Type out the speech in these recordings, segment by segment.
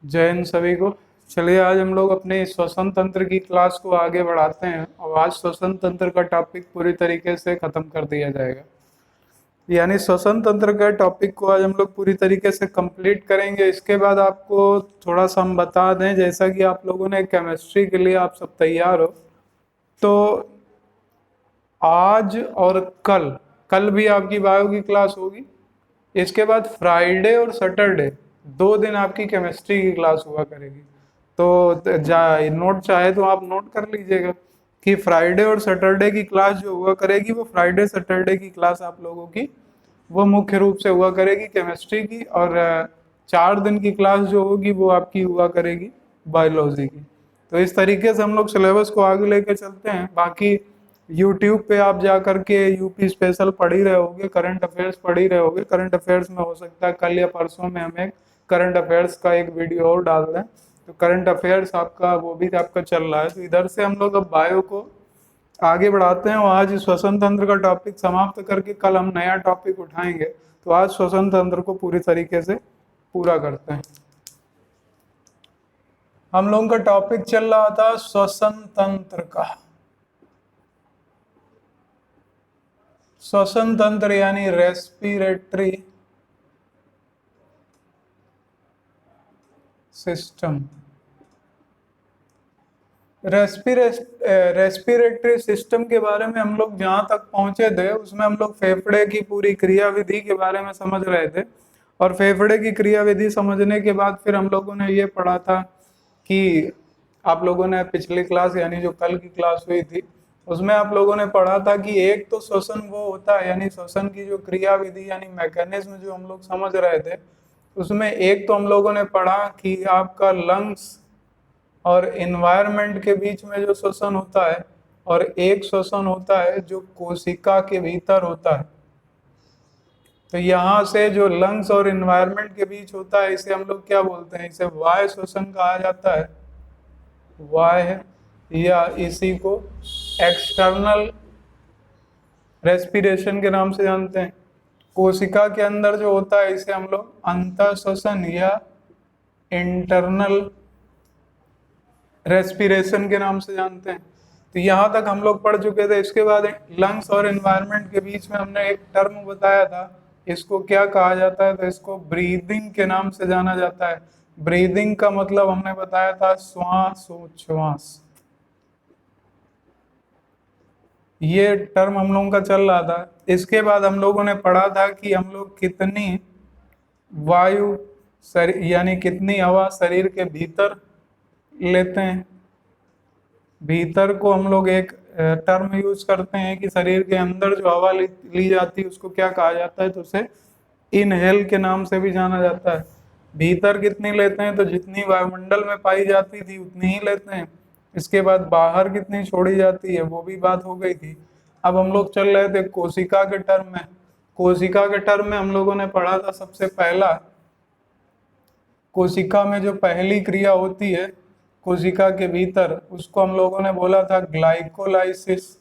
जय हिंद सभी को। चलिए आज हम लोग अपने श्वसन तंत्र की क्लास को आगे बढ़ाते हैं और आज श्वसन तंत्र का टॉपिक पूरी तरीके से खत्म कर दिया जाएगा। यानी श्वसन तंत्र का टॉपिक को आज हम लोग पूरी तरीके से कंप्लीट करेंगे। इसके बाद आपको थोड़ा सा हम बता दें, जैसा कि आप लोगों ने केमिस्ट्री के लिए आप सब तैयार हो, तो आज और कल कल भी आपकी बायो की क्लास होगी। इसके बाद फ्राइडे और सैटरडे 2 दिन आपकी केमिस्ट्री की क्लास हुआ करेगी। तो नोट चाहे तो आप नोट कर लीजिएगा कि फ्राइडे और सैटरडे की क्लास जो हुआ करेगी वो फ्राइडे सैटरडे की क्लास आप लोगों की वो मुख्य रूप से हुआ करेगी केमिस्ट्री की, और 4 दिन की क्लास जो होगी वो आपकी हुआ करेगी बायोलॉजी की। तो इस तरीके से हम लोग सिलेबस को आगे लेके चलते हैं। बाकी यूट्यूब पे आप जा करके यूपी स्पेशल पढ़ ही रहे होगे, करंट अफेयर्स पढ़ ही रहे होगे। करंट अफेयर्स में हो सकता है कल या परसों में हम एक करंट अफेयर्स का एक वीडियो और डाल दें। तो करंट अफेयर्स आपका वो भी आपका चल रहा है। तो इधर से हम लोग अब बायो को आगे बढ़ाते हैं और आज श्वसन तंत्र का टॉपिक समाप्त करके कल हम नया टॉपिक उठाएंगे। तो आज श्वसन तंत्र को पूरी तरीके से पूरा करते हैं। हम लोगों का टॉपिक चल रहा था श्वसन तंत्र का। श्वसन तंत्र यानी रेस्पिरेटरी सिस्टम। रेस्पिरेटरी सिस्टम के बारे में हम लोग जहाँ तक पहुंचे थे उसमें हम लोग फेफड़े की पूरी क्रियाविधि के बारे में समझ रहे थे। और फेफड़े की क्रियाविधि समझने के बाद फिर हम लोगों ने ये पढ़ा था कि आप लोगों ने पिछली क्लास यानी जो कल की क्लास हुई थी उसमें आप लोगों ने पढ़ा था कि एक तो श्वसन वो होता है, यानी श्वसन की जो क्रियाविधि यानी मैकेनिज्म जो हम लोग समझ रहे थे उसमें एक तो हम लोगों ने पढ़ा कि आपका लंग्स और इन्वायरमेंट के बीच में जो श्वसन होता है, और एक श्वसन होता है जो कोशिका के भीतर होता है। तो यहाँ से जो लंग्स और इन्वायरमेंट के बीच होता है इसे हम लोग क्या बोलते हैं, इसे वायु श्वसन कहा जाता है। वायु, या इसी को एक्सटर्नल रेस्पिरेशन के नाम से जानते हैं। कोशिका के अंदर जो होता है इसे हम लोग अंतः श्वसन या इंटरनल रेस्पिरेशन के नाम से जानते हैं। तो यहाँ तक हम लोग पढ़ चुके थे। इसके बाद लंग्स और एनवायरनमेंट के बीच में हमने एक टर्म बताया था, इसको क्या कहा जाता है, तो इसको ब्रीदिंग के नाम से जाना जाता है। ब्रीदिंग का मतलब हमने बताया था श्वासोच्छ्वास। ये टर्म हम लोगों का चल रहा था। इसके बाद हम लोगों ने पढ़ा था कि हम लोग कितनी वायु यानी कितनी हवा शरीर के भीतर लेते हैं। भीतर को हम लोग एक टर्म यूज करते हैं कि शरीर के अंदर जो हवा ली जाती है उसको क्या कहा जाता है, तो उसे इनहेल के नाम से भी जाना जाता है। भीतर कितनी लेते हैं, तो जितनी वायुमंडल में पाई जाती थी उतनी ही लेते हैं। इसके बाद बाहर कितनी छोड़ी जाती है वो भी बात हो गई थी। अब हम लोग चल रहे थे कोशिका के टर्म में। कोशिका के टर्म में हम लोगों ने पढ़ा था सबसे पहला, कोशिका में जो पहली क्रिया होती है कोशिका के भीतर उसको हम लोगों ने बोला था ग्लाइकोलाइसिस।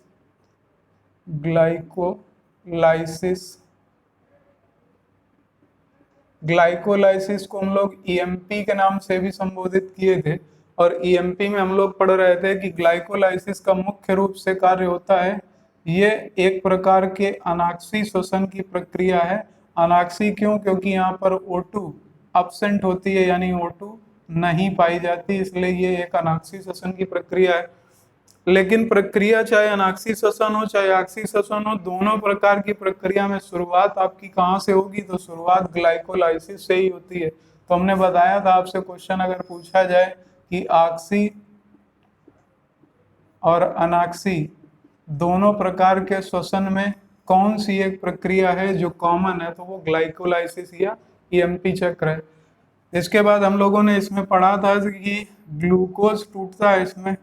ग्लाइकोलाइसिस ग्लाइकोलाइसिस को हम लोग ईएमपी के नाम से भी संबोधित किए थे। और ईएमपी में हम लोग पढ़ रहे थे कि ग्लाइकोलाइसिस का मुख्य रूप से कार्य होता है, ये एक प्रकार के अनाक्षी श्वसन की प्रक्रिया है। अनाक्षी क्यों, क्योंकि यहाँ पर O2 अब्सेंट होती है, यानी O2 नहीं पाई जाती, इसलिए ये एक अनाक्षी श्वसन की प्रक्रिया है। लेकिन प्रक्रिया चाहे अनाक्षी श्वसन हो चाहे आक्षी श्वसन हो, दोनों प्रकार की प्रक्रिया में शुरुआत आपकी कहाँ से होगी, तो शुरुआत ग्लाइकोलाइसिस से ही होती है। तो हमने बताया था आपसे क्वेश्चन अगर पूछा जाए कि आक्षी और अनाक्षी दोनों प्रकार के श्वसन में कौन सी एक प्रक्रिया है जो कॉमन है, तो वो ग्लाइकोलाइसिस या ईएमपी चक्र है। इसके बाद हम लोगों ने इसमें पढ़ा था कि ग्लूकोज टूटता है इसमें,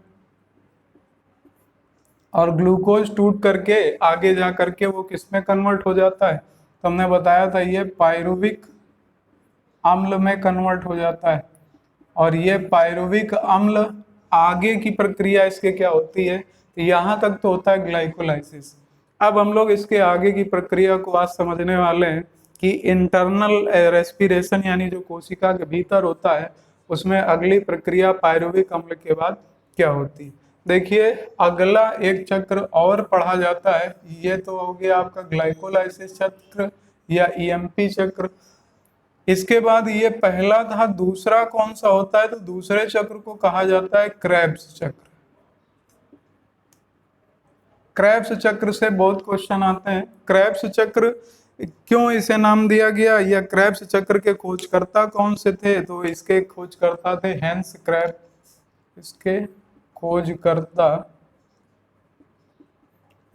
और ग्लूकोज टूट करके आगे जा करके वो किसमें कन्वर्ट हो जाता है, तो हमने बताया था ये पायरुविक अम्ल में कन्वर्ट हो जाता है। और ये पायरुविक अम्ल आगे की प्रक्रिया इसके क्या होती है, तो यहाँ तक तो होता है ग्लाइकोलाइसिस। अब हम लोग इसके आगे की प्रक्रिया को आज समझने वाले हैं कि इंटरनल रेस्पिरेशन यानी जो कोशिका के भीतर होता है उसमें अगली प्रक्रिया पायरुविक अम्ल के बाद क्या होती है। देखिए अगला एक चक्र और पढ़ा जाता है, ये तो हो गया आपका ग्लाइकोलाइसिस चक्र या ईएमपी चक्र। इसके बाद ये पहला था, दूसरा कौन सा होता है, तो दूसरे चक्र को कहा जाता है क्रेब्स चक्र। क्रेब्स चक्र से बहुत क्वेश्चन आते हैं। क्रेब्स चक्र क्यों इसे नाम दिया गया, या क्रेब्स चक्र के खोजकर्ता कौन से थे, तो इसके खोजकर्ता थे हैंस क्रैब। इसके खोजकर्ता,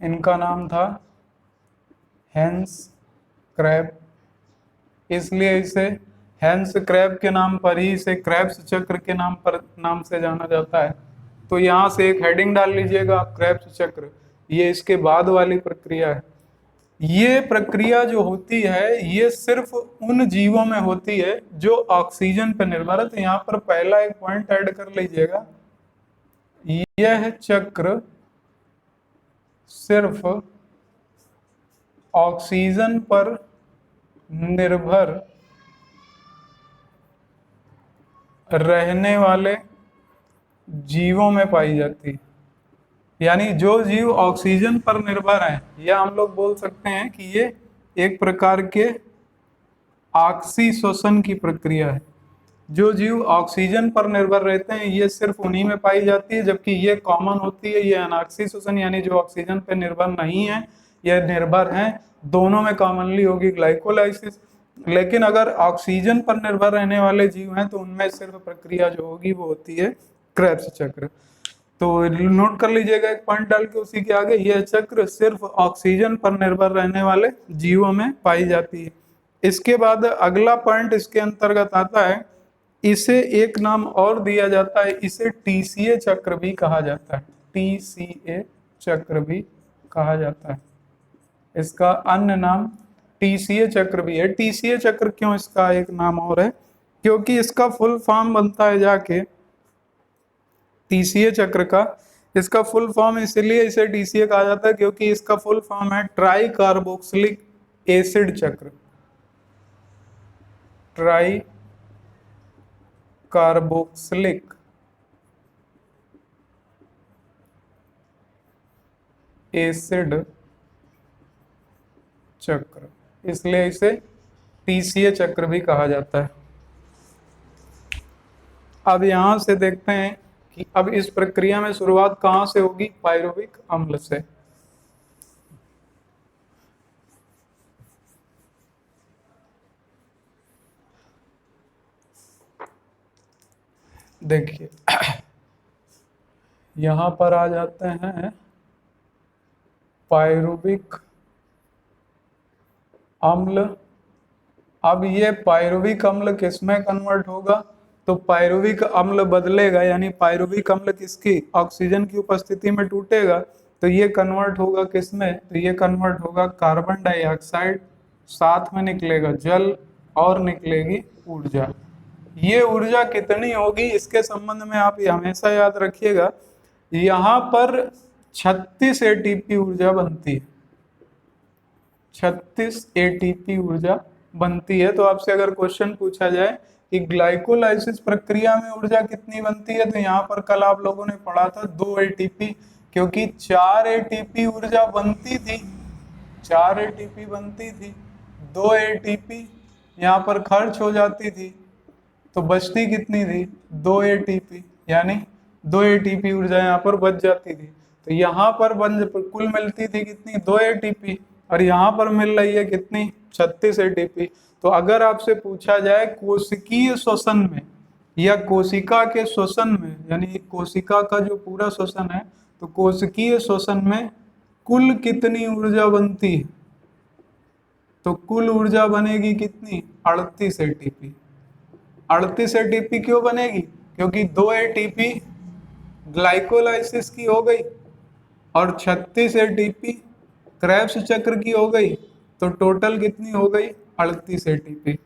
इनका नाम था हैंस क्रैब, इसलिए इसे हैंस क्रैब के नाम पर ही इसे क्रेब्स चक्र के नाम से जाना जाता है। तो यहाँ से एक हेडिंग डाल लीजिएगा आप, क्रेब्स चक्र, ये इसके बाद वाली प्रक्रिया है। ये प्रक्रिया जो होती है ये सिर्फ उन जीवों में होती है जो ऑक्सीजन पर निर्भर है। तो यहाँ पर पहला एक पॉइंट ऐड कर लीजिएगा, यह चक्र सिर्फ ऑक्सीजन पर निर्भर रहने वाले जीवों में पाई जाती है। यानी जो जीव ऑक्सीजन पर निर्भर है, या हम लोग बोल सकते हैं कि ये एक प्रकार के ऑक्सीश्वसन की प्रक्रिया है। जो जीव ऑक्सीजन पर निर्भर रहते हैं ये सिर्फ उन्हीं में पाई जाती है, जबकि ये कॉमन होती है, ये अनऑक्सीश्वसन यानी जो ऑक्सीजन पर निर्भर नहीं है या निर्भर हैं, दोनों में कॉमनली होगी ग्लाइकोलाइसिस। लेकिन अगर ऑक्सीजन पर निर्भर रहने वाले जीव हैं तो उनमें सिर्फ प्रक्रिया जो होगी वो होती है क्रेब्स चक्र। तो नोट कर लीजिएगा एक पॉइंट डाल के उसी के आगे, यह चक्र सिर्फ ऑक्सीजन पर निर्भर रहने वाले जीवों में पाई जाती है। इसके बाद अगला पॉइंट इसके अंतर्गत आता है, इसे एक नाम और दिया जाता है, इसे टीसीए चक्र भी कहा जाता है। टीसीए चक्र भी कहा जाता है, इसका अन्य नाम टीसीए चक्र भी है। टीसीए चक्र क्यों इसका एक नाम और है, क्योंकि इसका फुल फॉर्म बनता है जाके टीसीए चक्र का, इसका फुल फॉर्म इसलिए इसे टीसीए कहा जाता है क्योंकि इसका फुल फॉर्म है ट्राई कार्बोक्सिलिक एसिड चक्र। ट्राई कार्बोक्सिलिक एसिड चक्र, इसलिए इसे टीसीए चक्र भी कहा जाता है। अब यहां से देखते हैं कि अब इस प्रक्रिया में शुरुआत कहां से होगी, पायरुविक अम्ल से। देखिए यहां पर आ जाते हैं पायरुविक अम्ल। अब ये पायरुविक अम्ल किसमें कन्वर्ट होगा, तो पायरुविक अम्ल बदलेगा, यानी पायरुविक अम्ल किसकी, ऑक्सीजन की उपस्थिति में टूटेगा, तो ये कन्वर्ट होगा किसमें, तो ये कन्वर्ट होगा कार्बन डाइऑक्साइड, साथ में निकलेगा जल और निकलेगी ऊर्जा। ये ऊर्जा कितनी होगी इसके संबंध में आप ये हमेशा याद रखिएगा, यहाँ पर 36 एटीपी ऊर्जा बनती है, 36 एटीपी ऊर्जा बनती है। तो आपसे अगर क्वेश्चन पूछा जाए कि ग्लाइकोलाइसिस प्रक्रिया में ऊर्जा कितनी बनती है, तो यहाँ पर कल आप लोगों ने पढ़ा था 2 एटीपी, क्योंकि 4 एटीपी ऊर्जा बनती थी, 4 एटीपी बनती थी, 2 एटीपी यहाँ पर खर्च हो जाती थी, तो बचती कितनी थी, 2 एटीपी, यानी 2 एटीपी ऊर्जा यहाँ पर बच जाती थी। तो यहाँ पर कुल मिलती थी कितनी, 2 एटीपी, और यहाँ पर मिल रही है कितनी, 36 एटीपी। तो अगर आपसे पूछा जाए कोशिकीय श्वसन में या कोशिका के श्वसन में, यानी कोशिका का जो पूरा श्वसन है, तो कोशिकीय श्वसन में कुल कितनी ऊर्जा बनती है, तो कुल ऊर्जा बनेगी कितनी, 38 एटीपी। 38 एटीपी क्यों बनेगी, क्योंकि 2 एटीपी ग्लाइकोलाइसिस की हो गई और 36 एटीपी क्रेब्स चक्र की हो गई, तो टोटल कितनी हो गई, 38 एटीपी।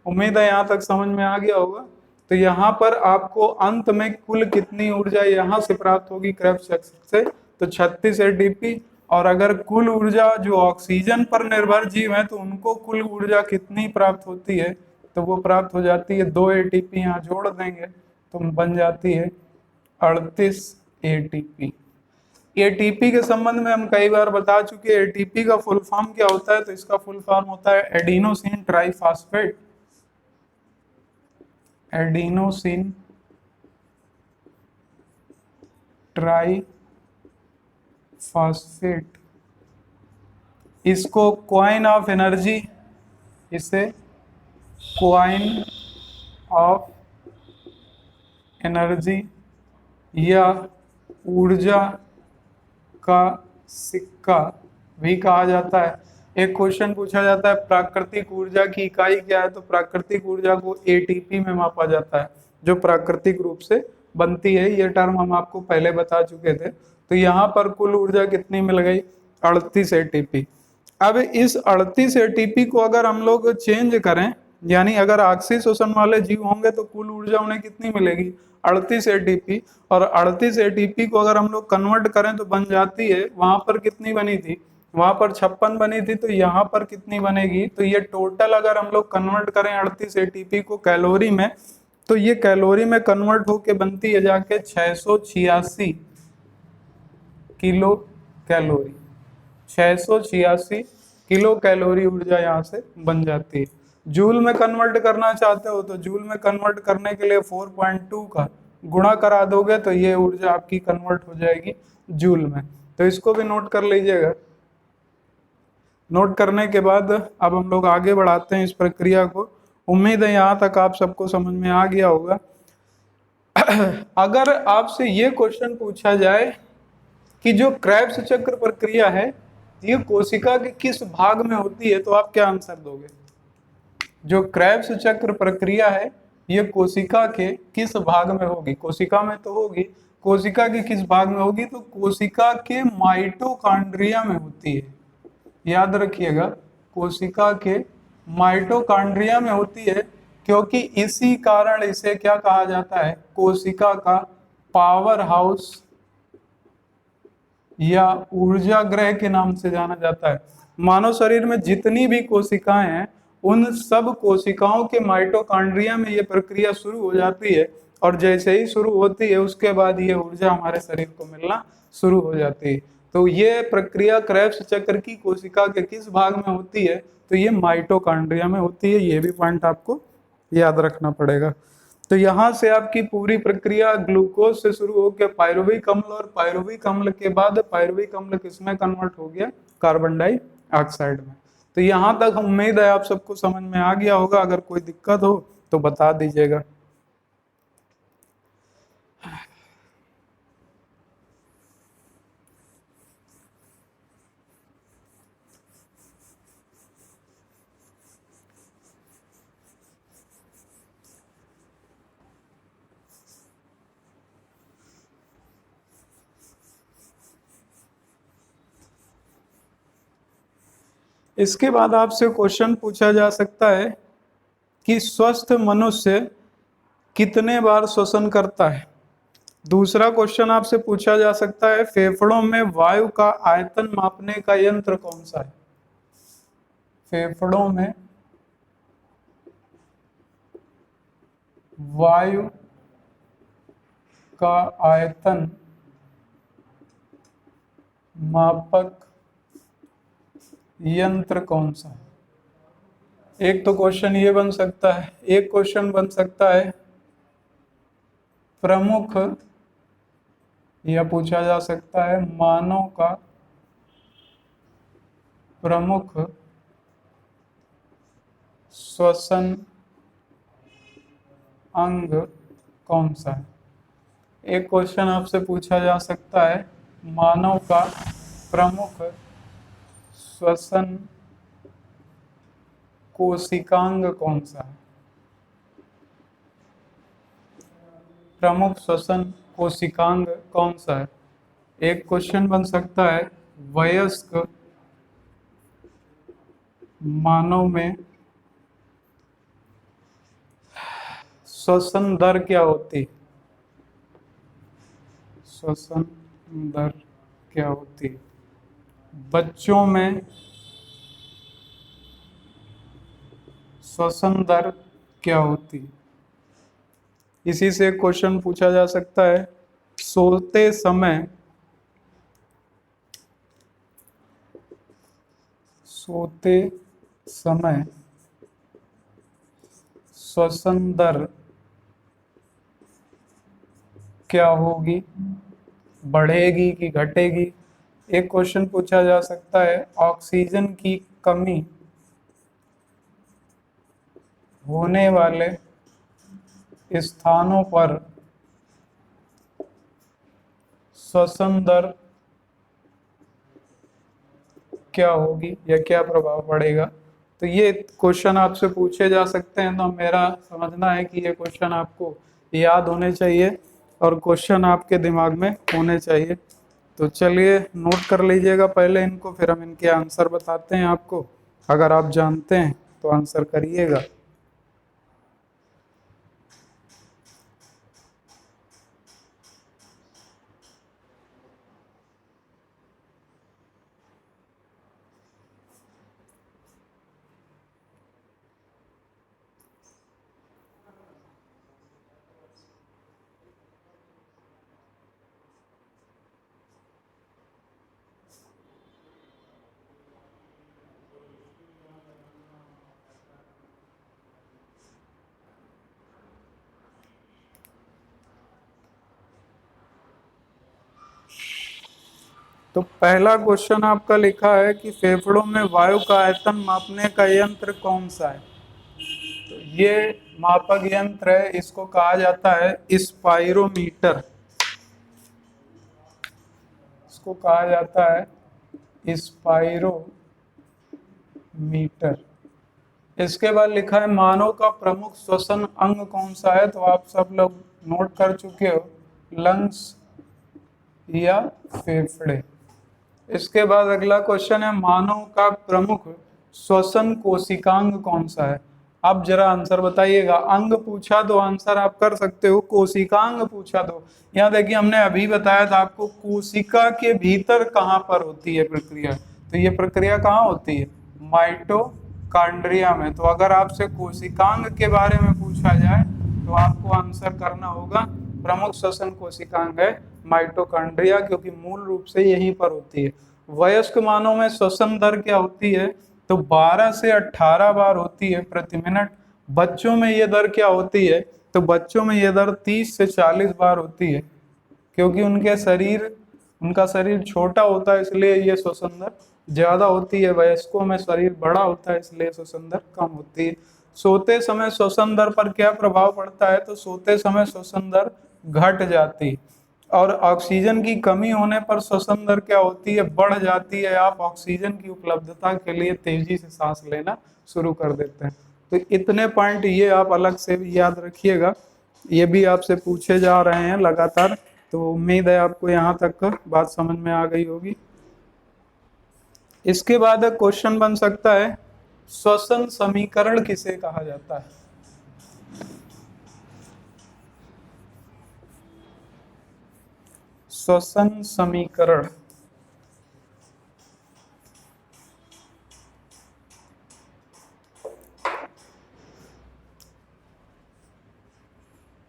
उम्मीद है यहाँ तक समझ में आ गया होगा। तो यहाँ पर आपको अंत में कुल कितनी ऊर्जा यहाँ से प्राप्त होगी क्रेब्स चक्र से, तो 36 एटीपी। और अगर कुल ऊर्जा जो ऑक्सीजन पर निर्भर जीव है तो उनको कुल ऊर्जा कितनी प्राप्त होती है, तो वो प्राप्त हो जाती है। 2 एटीपी यहाँ जोड़ देंगे तो बन जाती है 38 एटीपी। एटीपी के संबंध में हम कई बार बता चुके हैं, एटीपी का फुल फॉर्म क्या होता है, तो इसका फुल फॉर्म होता है एडिनोसिन ट्राइफॉस्फेट। Adenosine triphosphate. इसको क्वाइन ऑफ एनर्जी, इसे क्वाइन ऑफ एनर्जी या ऊर्जा का सिक्का भी कहा जाता है। एक क्वेश्चन पूछा जाता है प्राकृतिक ऊर्जा की इकाई क्या है, तो प्राकृतिक ऊर्जा को एटीपी में मापा जाता है, जो प्राकृतिक रूप से बनती है। ये टर्म हम आपको पहले बता चुके थे। तो यहाँ पर कुल ऊर्जा कितनी मिल गई, 38 एटीपी। अब इस 38 एटीपी को अगर हम लोग चेंज करें, यानी अगर ऑक्सी शोषण वाले जीव होंगे तो कुल ऊर्जा उन्हें कितनी मिलेगी, 38 एटीपी। और 38 एटीपी को अगर हम लोग कन्वर्ट करें तो बन जाती है, वहां पर कितनी बनी थी, वहां पर 56 बनी थी, तो यहाँ पर कितनी बनेगी, तो ये टोटल अगर हम लोग कन्वर्ट करें 38 एटीपी को कैलोरी में, तो ये कैलोरी में कन्वर्ट होके बनती है जाके 686 किलो कैलोरी। 686 किलो कैलोरी ऊर्जा यहाँ से बन जाती है। जूल में कन्वर्ट करना चाहते हो तो जूल में कन्वर्ट करने के लिए 4.2 का गुणा करा दोगे तो ये ऊर्जा आपकी कन्वर्ट हो जाएगी जूल में। तो इसको भी नोट कर लीजिएगा। नोट करने के बाद अब हम लोग आगे बढ़ाते हैं इस प्रक्रिया को। उम्मीद है यहाँ तक आप सबको समझ में आ गया होगा। अगर आपसे ये क्वेश्चन पूछा जाए कि जो क्रेब्स चक्र प्रक्रिया है ये कोशिका के किस भाग में होती है, तो आप क्या आंसर दोगे। जो क्रेब्स चक्र प्रक्रिया है ये कोशिका के किस भाग में होगी, कोशिका में तो होगी, कोशिका के किस भाग में होगी, तो कोशिका के माइटोकॉन्ड्रिया में होती है। याद रखिएगा, कोशिका के माइटोकॉन्ड्रिया में होती है, क्योंकि इसी कारण इसे क्या कहा जाता है, कोशिका का पावर हाउस या ऊर्जा ग्रह के नाम से जाना जाता है। मानव शरीर में जितनी भी कोशिकाएं हैं उन सब कोशिकाओं के माइटोकॉन्ड्रिया में ये प्रक्रिया शुरू हो जाती है, और जैसे ही शुरू होती है उसके बाद ये ऊर्जा हमारे शरीर को मिलना शुरू हो जाती है। तो ये प्रक्रिया क्रेब्स चक्र की कोशिका के किस भाग में होती है, तो ये माइटोकॉन्ड्रिया में होती है। ये भी पॉइंट आपको याद रखना पड़ेगा। तो यहाँ से आपकी पूरी प्रक्रिया ग्लूकोज से शुरू होकर पायरुविक अम्ल, और पायरुविक अम्ल के बाद पायरुविक अम्ल किसमें कन्वर्ट हो गया, कार्बन डाइऑक्साइड में। तो यहाँ तक उम्मीद है आप सबको समझ में आ गया होगा। अगर कोई दिक्कत हो तो बता दीजिएगा। इसके बाद आपसे क्वेश्चन पूछा जा सकता है कि स्वस्थ मनुष्य कितने बार श्वसन करता है। दूसरा क्वेश्चन आपसे पूछा जा सकता है फेफड़ों में वायु का आयतन मापने का यंत्र कौन सा है। फेफड़ों में वायु का आयतन मापक यंत्र कौन सा है। एक तो क्वेश्चन ये बन सकता है, एक क्वेश्चन बन सकता है प्रमुख, यह पूछा जा सकता है मानव का प्रमुख श्वसन अंग कौन सा है। एक क्वेश्चन आपसे पूछा जा सकता है मानव का प्रमुख श्वसन कोशिकांग कौन सा है। प्रमुख श्वसन कोशिकांग कौन सा है। एक क्वेश्चन बन सकता है वयस्क मानव में श्वसन दर क्या होती है। श्वसन दर क्या होती है। बच्चों में श्वसन दर क्या होती है। इसी से क्वेश्चन पूछा जा सकता है, सोते समय श्वसन दर क्या होगी, बढ़ेगी कि घटेगी। एक क्वेश्चन पूछा जा सकता है, ऑक्सीजन की कमी होने वाले स्थानों पर श्वसन दर क्या होगी या क्या प्रभाव पड़ेगा। तो ये क्वेश्चन आपसे पूछे जा सकते हैं, तो मेरा समझना है कि ये क्वेश्चन आपको याद होने चाहिए और क्वेश्चन आपके दिमाग में होने चाहिए। तो चलिए नोट कर लीजिएगा पहले इनको, फिर हम इनके आंसर बताते हैं आपको। अगर आप जानते हैं तो आंसर करिएगा। तो पहला क्वेश्चन आपका लिखा है कि फेफड़ों में वायु का आयतन मापने का यंत्र कौन सा है। तो ये मापक यंत्र है, इसको कहा जाता है स्पाइरोमीटर। इसको कहा जाता है स्पाइरोमीटर। इसके बाद लिखा है मानव का प्रमुख श्वसन अंग कौन सा है। तो आप सब लोग नोट कर चुके हो, लंग्स या फेफड़े। इसके बाद अगला क्वेश्चन है मानव का प्रमुख श्वसन कोशिकांग कौन सा है। आप जरा आंसर बताइएगा। अंग पूछा तो आंसर आप कर सकते हो, कोशिकांग पूछा तो यहाँ देखिए हमने अभी बताया था आपको कोशिका के भीतर कहाँ पर होती है प्रक्रिया। तो ये प्रक्रिया कहाँ होती है, माइटोकॉन्ड्रिया में। तो अगर आपसे कोशिकांग के बारे में पूछा जाए तो आपको आंसर करना होगा प्रमुख श्वसन कोशिकांग है माइटोकॉन्ड्रिया, क्योंकि मूल रूप से यहीं पर होती है। वयस्क मानव में श्वसन दर क्या होती है, तो 12 से 18 बार होती है प्रति मिनट। बच्चों में ये दर क्या होती है, तो बच्चों में ये दर 30 से 40 बार होती है, क्योंकि उनका शरीर छोटा होता है इसलिए ये श्वसन दर ज्यादा होती है। वयस्कों में शरीर बड़ा होता है इसलिए श्वसन दर कम होती है। सोते समय श्वसन दर पर क्या प्रभाव पड़ता है, तो सोते समय श्वसन दर घट जाती है और ऑक्सीजन की कमी होने पर श्वसन दर क्या होती है, बढ़ जाती है। आप ऑक्सीजन की उपलब्धता के लिए तेजी से सांस लेना शुरू कर देते हैं। तो इतने पॉइंट ये आप अलग से भी याद रखिएगा, ये भी आपसे पूछे जा रहे हैं लगातार। तो उम्मीद है आपको यहाँ तक बात समझ में आ गई होगी। इसके बाद क्वेश्चन बन सकता है श्वसन समीकरण किसे कहा जाता है। श्वसन समीकरण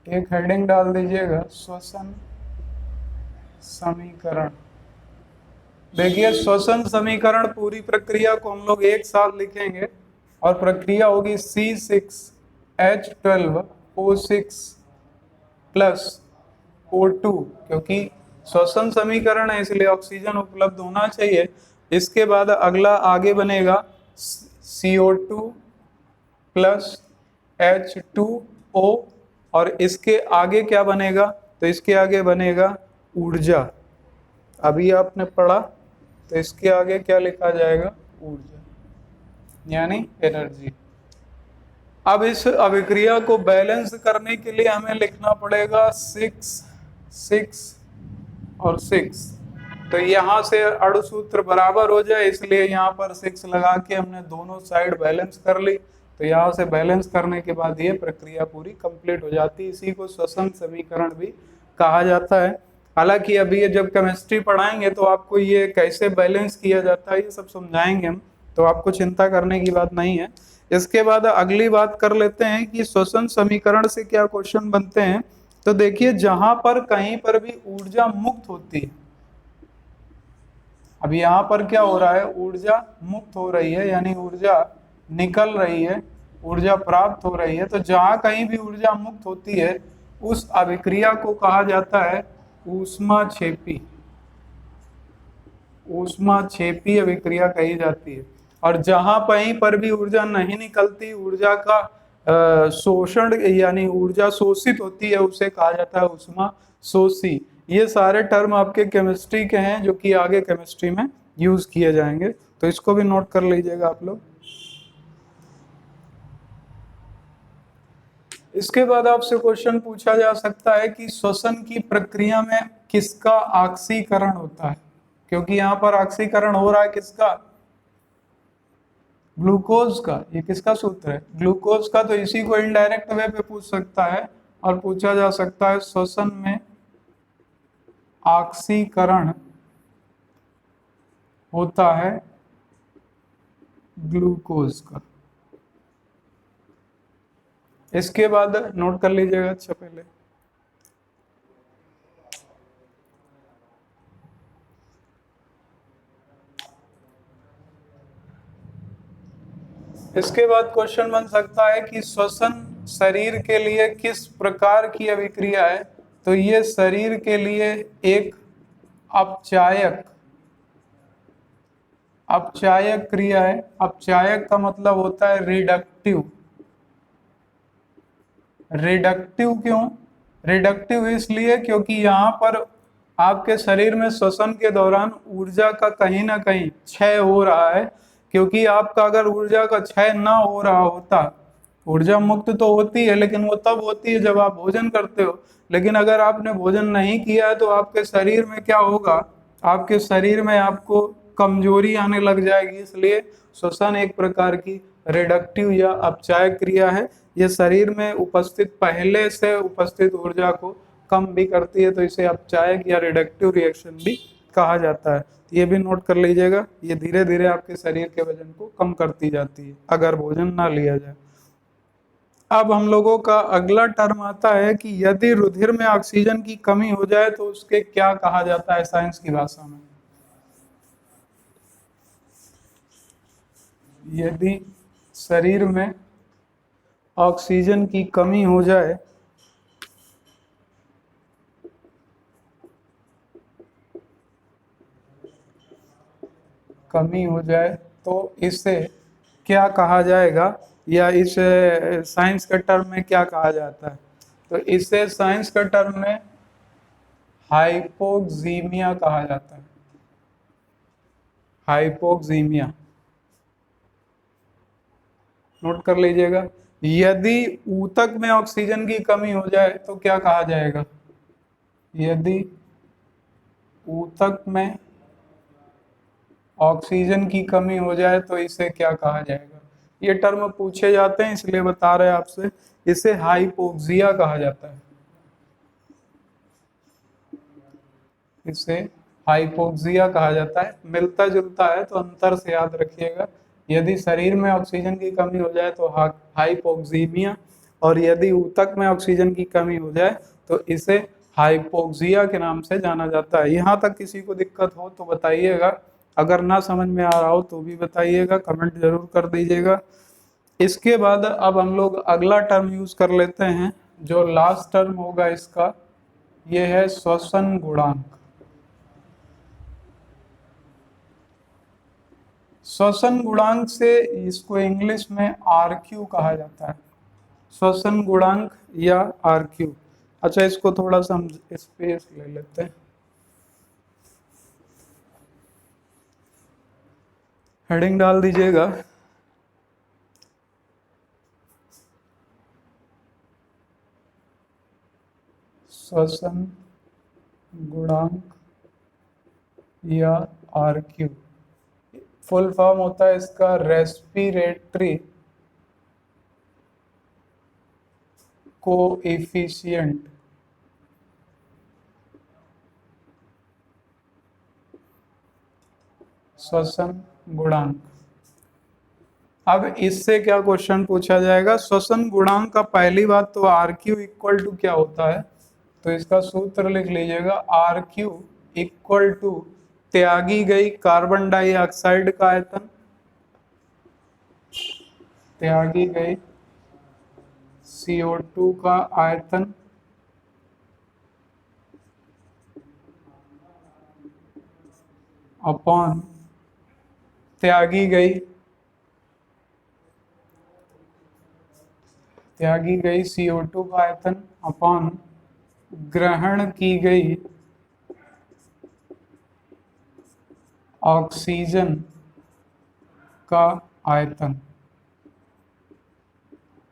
एक हेडिंग डाल दीजिएगा, श्वसन समीकरण। देखिए श्वसन समीकरण पूरी प्रक्रिया को हम लोग एक साथ लिखेंगे और प्रक्रिया होगी C6H12O6 प्लस O2, क्योंकि श्वसन समीकरण है इसलिए ऑक्सीजन उपलब्ध होना चाहिए। इसके बाद अगला आगे बनेगा CO2 प्लस H2O और इसके आगे क्या बनेगा, तो इसके आगे बनेगा ऊर्जा। अभी आपने पढ़ा तो इसके आगे क्या लिखा जाएगा, ऊर्जा यानी एनर्जी। अब इस अभिक्रिया को बैलेंस करने के लिए हमें लिखना पड़ेगा 6 6 और 6। तो यहाँ से अणु सूत्र बराबर हो जाए इसलिए यहाँ पर 6 लगा के हमने दोनों साइड बैलेंस कर ली। तो यहाँ से बैलेंस करने के बाद ये प्रक्रिया पूरी कंप्लीट हो जाती है। इसी को श्वसन समीकरण भी कहा जाता है। हालांकि अभी ये जब केमिस्ट्री पढ़ाएंगे तो आपको ये कैसे बैलेंस किया जाता है ये सब समझाएंगे हम, तो आपको चिंता करने की बात नहीं है। इसके बाद अगली बात कर लेते हैं कि श्वसन समीकरण से क्या क्वेश्चन बनते हैं। तो देखिए, जहां पर कहीं पर भी ऊर्जा मुक्त होती है, अब यहाँ पर क्या हो रहा है, ऊर्जा मुक्त हो रही है, यानी ऊर्जा निकल रही है, ऊर्जा प्राप्त हो रही है। तो जहां कहीं भी ऊर्जा मुक्त होती है उस अभिक्रिया को कहा जाता है ऊष्माक्षेपी, ऊष्माक्षेपी अभिक्रिया कही जाती है। और जहां कहीं पर भी ऊर्जा नहीं निकलती, ऊर्जा का शोषण यानी ऊर्जा शोषित होती है, उसे कहा जाता है ऊष्मा शोषी। ये सारे टर्म आपके केमिस्ट्री के हैं जो कि आगे केमिस्ट्री में यूज किए जाएंगे, तो इसको भी नोट कर लीजिएगा आप लोग। इसके बाद आपसे क्वेश्चन पूछा जा सकता है कि श्वसन की प्रक्रिया में किसका ऑक्सीकरण होता है, क्योंकि यहाँ पर ऑक्सीकरण हो रहा है किसका, ग्लूकोज का। ये किसका सूत्र है, ग्लूकोज का। तो इसी को इनडायरेक्ट वे पे पूछ सकता है, और पूछा जा सकता है श्वसन में ऑक्सीकरण होता है ग्लूकोज का। इसके बाद नोट कर लीजिएगा अच्छा पहले, इसके बाद क्वेश्चन बन सकता है कि श्वसन शरीर के लिए किस प्रकार की अभिक्रिया है। तो ये शरीर के लिए एक अपचायक, अपचायक क्रिया है। अपचायक का मतलब होता है रिडक्टिव। रिडक्टिव क्यों, रिडक्टिव इसलिए क्योंकि यहाँ पर आपके शरीर में श्वसन के दौरान ऊर्जा का कहीं ना कहीं क्षय हो रहा है। क्योंकि आपका अगर ऊर्जा का क्षय ना हो रहा होता, ऊर्जा मुक्त तो होती है लेकिन वो तब होती है जब आप भोजन करते हो। लेकिन अगर आपने भोजन नहीं किया है तो आपके शरीर में क्या होगा, आपके शरीर में आपको कमजोरी आने लग जाएगी। इसलिए श्वसन एक प्रकार की रिडक्टिव या अपचायक क्रिया है। ये शरीर में उपस्थित पहले से उपस्थित ऊर्जा को कम भी करती है, तो इसे अपचायक या रिडक्टिव रिएक्शन भी कहा जाता है। ये भी नोट कर लीजिएगा, ये धीरे धीरे आपके शरीर के वजन को कम करती जाती है अगर भोजन ना लिया जाए। अब हम लोगों का अगला टर्म आता है कि यदि रुधिर में ऑक्सीजन की कमी हो जाए तो उसके क्या कहा जाता है साइंस की भाषा में। यदि शरीर में ऑक्सीजन की कमी हो जाए कमी हो जाए तो इसे क्या कहा जाएगा, या इस साइंस के टर्म में क्या कहा जाता है। तो इसे साइंस के टर्म में हाइपोक्सीमिया कहा जाता है। हाइपोक्सीमिया नोट कर लीजिएगा। यदि ऊतक में ऑक्सीजन की कमी हो जाए तो क्या कहा जाएगा, यदि ऊतक में ऑक्सीजन की कमी हो जाए तो इसे क्या कहा जाएगा। ये टर्म पूछे जाते हैं इसलिए बता रहे हैं आपसे, इसे हाइपोक्सिया कहा जाता है। इसे हाइपोक्सिया कहा जाता है। मिलता जुलता है तो अंतर से याद रखिएगा। यदि शरीर में ऑक्सीजन की कमी हो जाए तो हाइपोक्सीमिया, और यदि ऊतक में ऑक्सीजन की कमी हो जाए तो इसे हाइपोक्सिया के नाम से जाना जाता है। यहाँ तक किसी को दिक्कत हो तो बताइएगा, अगर ना समझ में आ रहा हो तो भी बताइएगा, कमेंट जरूर कर दीजिएगा। इसके बाद अब हम लोग अगला टर्म यूज कर लेते हैं, जो लास्ट टर्म होगा इसका, यह है श्वसन गुणांक। श्वसन गुणांक से इसको इंग्लिश में आरक्यू कहा जाता है, श्वसन गुणांक या आरक्यू। अच्छा, इसको थोड़ा सा हम स्पेस ले लेते हैं, हेडिंग डाल दीजिएगा श्वसन गुणांक या आरक्यू। फुल फॉर्म होता है इसका रेस्पिरेटरी कोएफिशिएंट। श्वसन गुणांक। अब इससे क्या क्वेश्चन पूछा जाएगा, श्वसन गुणांक का पहली बात तो आर क्यू इक्वल टू क्या होता है, तो इसका सूत्र लिख लीजिएगा, आर क्यू इक्वल टू त्यागी गई कार्बन डाइऑक्साइड का आयतन, त्यागी गई CO2 का आयतन अपॉन त्यागी गई CO2 का आयतन अपॉन ग्रहण की गई ऑक्सीजन का आयतन,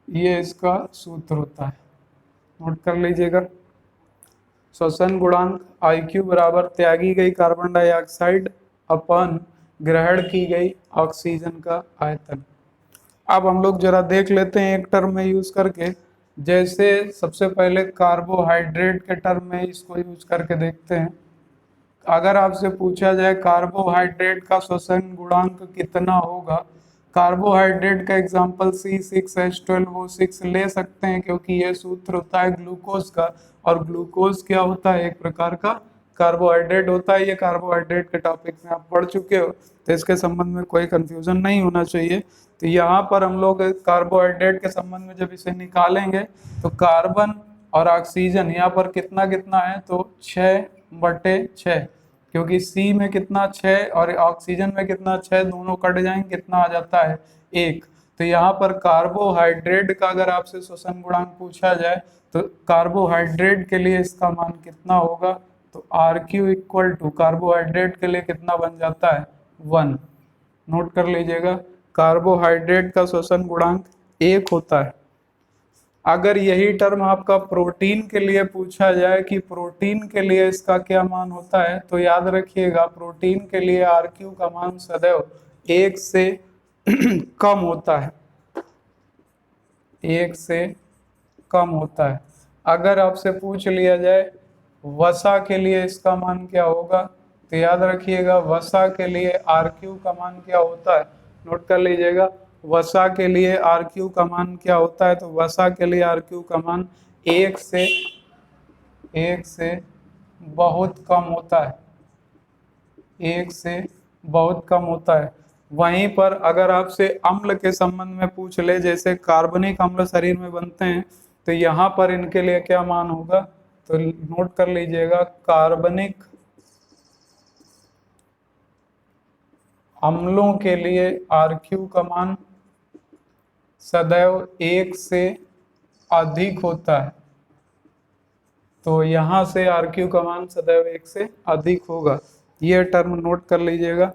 ये इसका सूत्र होता है, नोट कर लीजिएगा। श्वसन गुणांक IQ बराबर त्यागी गई कार्बन डाइऑक्साइड अपन ग्रहण की गई ऑक्सीजन का आयतन। अब हम लोग जरा देख लेते हैं एक टर्म में यूज करके, जैसे सबसे पहले कार्बोहाइड्रेट के टर्म में इसको यूज करके देखते हैं। अगर आपसे पूछा जाए कार्बोहाइड्रेट का श्वसन गुणांक कितना होगा, कार्बोहाइड्रेट का एग्जांपल C6H12O6 ले सकते हैं, क्योंकि यह सूत्र होता है ग्लूकोज का, और ग्लूकोज क्या होता है, एक प्रकार का कार्बोहाइड्रेट होता है। ये कार्बोहाइड्रेट के टॉपिक में आप पढ़ चुके हो, तो इसके संबंध में कोई कंफ्यूजन नहीं होना चाहिए। तो यहाँ पर हम लोग कार्बोहाइड्रेट के संबंध में जब इसे निकालेंगे तो कार्बन और ऑक्सीजन यहाँ पर कितना कितना है, तो 6/6, क्योंकि सी में कितना 6 और ऑक्सीजन में कितना 6, दोनों कट जाएंगे, कितना आ जाता है 1। तो यहाँ पर कार्बोहाइड्रेट का अगर आपसे श्वसन गुणांक पूछा जाए तो कार्बोहाइड्रेट के लिए इसका मान कितना होगा, तो R Q equal to carbohydrate के लिए कितना बन जाता है 1। नोट कर लीजिएगा, कार्बोहाइड्रेट का श्वसन गुणांक 1 होता है। अगर यही टर्म आपका प्रोटीन के लिए पूछा जाए कि प्रोटीन के लिए इसका क्या मान होता है, तो याद रखिएगा प्रोटीन के लिए आर क्यू का मान सदैव 1 से कम होता है, 1 से कम होता है। अगर आपसे पूछ लिया जाए वसा के लिए इसका मान क्या होगा, तो याद रखिएगा वसा के लिए आर क्यू का मान क्या होता है, नोट कर लीजिएगा, वसा के लिए आर क्यू का मान क्या होता है, तो वसा के लिए आर क्यू का मान 1 से बहुत कम होता है, 1 से बहुत कम होता है। वहीं पर अगर आपसे अम्ल के संबंध में पूछ ले, जैसे कार्बनिक अम्ल शरीर में बनते हैं, तो यहाँ पर इनके लिए क्या मान होगा, तो नोट कर लीजिएगा, कार्बनिक अम्लों के लिए आर क्यू का मान सदैव 1 से अधिक होता है। तो यहाँ से आर क्यू का मान सदैव 1 से अधिक होगा, यह टर्म नोट कर लीजिएगा।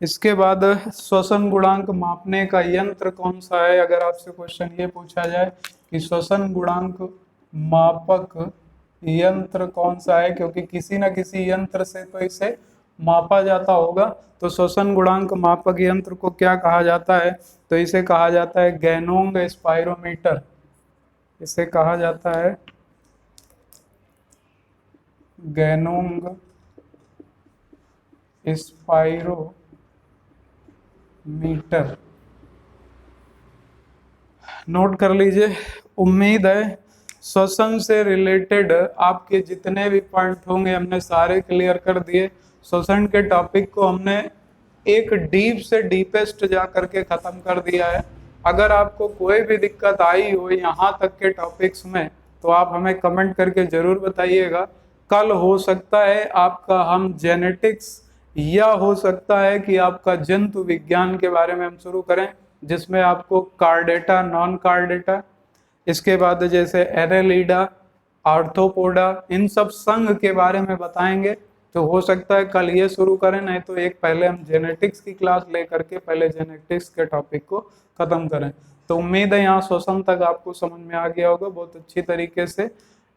इसके बाद श्वसन गुणांक मापने का यंत्र कौन सा है, अगर आपसे क्वेश्चन ये पूछा जाए कि श्वसन गुणांक मापक यंत्र कौन सा है, क्योंकि किसी न किसी यंत्र से तो इसे मापा जाता होगा, तो श्वसन गुणांक मापक यंत्र को क्या कहा जाता है, तो इसे कहा जाता है गैनोंग स्पाइरोमीटर, इसे कहा जाता है गैनोंग स्पाइरोमीटर। नोट कर लीजिए। उम्मीद है श्वसन से रिलेटेड आपके जितने भी पॉइंट होंगे हमने सारे क्लियर कर दिए। श्वसन के टॉपिक को हमने एक डीप से डीपेस्ट जा करके खत्म कर दिया है। अगर आपको कोई भी दिक्कत आई हो यहाँ तक के टॉपिक्स में, तो आप हमें कमेंट करके जरूर बताइएगा। कल हो सकता है आपका हम जेनेटिक्स या हो सकता है कि आपका जंतु विज्ञान के बारे में हम शुरू करें, जिसमें आपको कार्डेटा, नॉन कार्डेटा, इसके बाद जैसे एरेलिडा, आर्थ्रोपोडा, इन सब संघ के बारे में बताएंगे। तो हो सकता है कल ये शुरू करें, नहीं तो एक पहले हम जेनेटिक्स की क्लास लेकर के पहले जेनेटिक्स के टॉपिक को खत्म करें। तो उम्मीद है यहाँ श्वसन तक आपको समझ में आ गया होगा बहुत अच्छी तरीके से।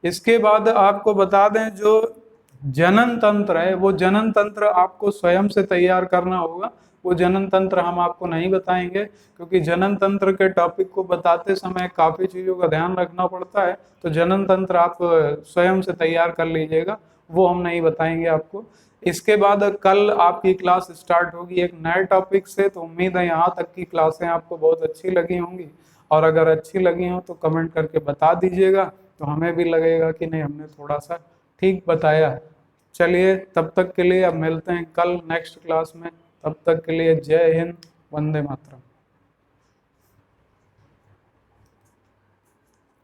इसके बाद आपको बता दें जो जनन तंत्र है, वो जनन तंत्र आपको स्वयं से तैयार करना होगा। वो जनन तंत्र हम आपको नहीं बताएंगे, क्योंकि जनन तंत्र के टॉपिक को बताते समय काफ़ी चीज़ों का ध्यान रखना पड़ता है। तो जनन तंत्र आप स्वयं से तैयार कर लीजिएगा, वो हम नहीं बताएंगे आपको। इसके बाद कल आपकी क्लास स्टार्ट होगी एक नए टॉपिक से। तो उम्मीद है यहाँ तक की क्लासें आपको बहुत अच्छी लगी होंगी, और अगर अच्छी लगी हो तो कमेंट करके बता दीजिएगा, तो हमें भी लगेगा कि नहीं हमने थोड़ा सा ठीक बताया। चलिए तब तक के लिए अब मिलते हैं कल नेक्स्ट क्लास में। तब तक के लिए जय हिंद, वंदे मातरम।